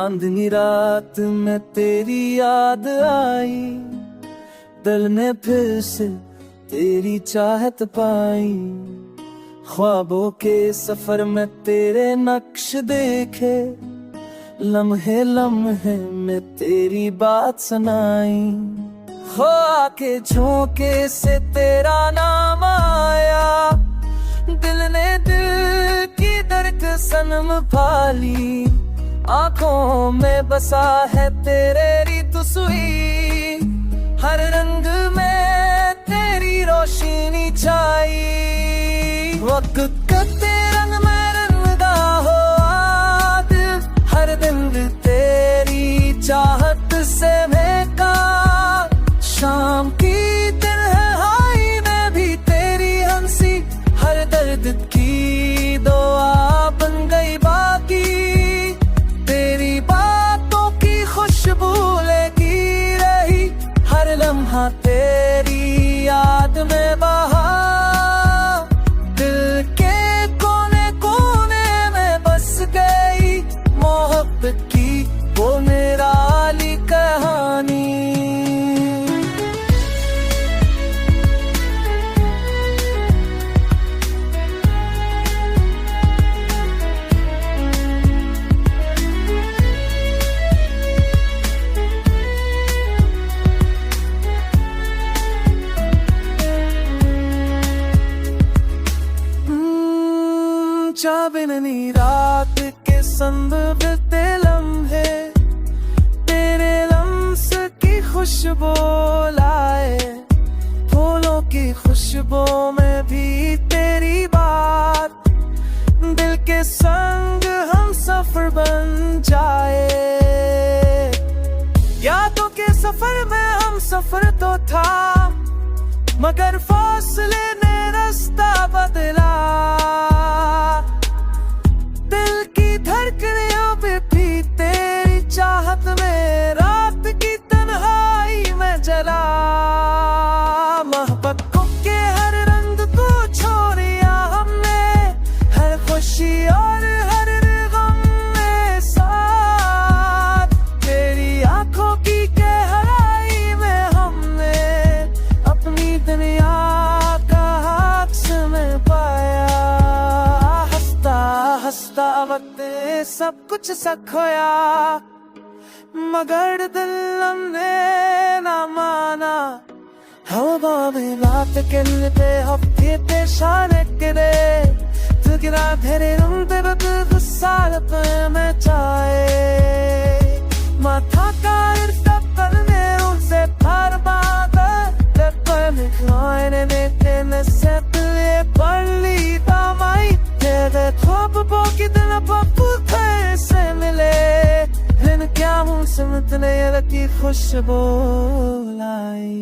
चांदनी रात में तेरी याद आई, दिल ने फिर से तेरी चाहत पाई। ख्वाबों के सफर में तेरे नक्श देखे, लम्हे लम्हे में तेरी बात सुनाई। ख्वाब के झोंके से तेरा नाम आया, दिल ने दिल की दर्द सनम पाली। आंखों में बसा है तेरे रीत सुई, हर रंग में तेरी रोशनी छाई। वक्त कते रंग में रंगदा हो आज, हर दिन तेरी चाहत से महका। शाम की दिन है हाई में भी तेरी हंसी, हर दर्द की दुआ बन गई बाकी। तेरी बातों की खुशबू लेगी रही, हर लम्हा तेरी याद में बहा। दिल के कोने कोने में बस गई मोहब्बत की वो निराली कहानी। चांदनी रात के संभवते लम्हे, तेरे लम्स की खुशबू लाए। फूलों की खुशबू में भी तेरी बात, दिल के संग हम सफर बन जाए। यादों के सफर में हम सफर तो था, मगर फासले ने रास्ता बदला। दिल की धड़कनों पे भी तेरी चाहत में रात की तन्हाई में जला। मोहब्बतों के हर रंग को छोड़िया हमने, हर खुशी और हर गम में साथ। तेरी आंखों की गहराई में हमने अपनी दुनिया का हक में पाया। हंसता वक्त सब कुछ खोया, मगर दिल हमने ना माना। हवा में बात करने पे हफ्ते पे शाने करे, तू गिरा तेरे रूम पे गुस्सा में चाहे। माथा का इर्ता करने उनसे पार बात में खाने में से तुझे पढ़ली दामाई। तेरे ख्वाब की दिन पप्पू से मिले, दिन क्या मुँह से मिलने की खुशबू लाई।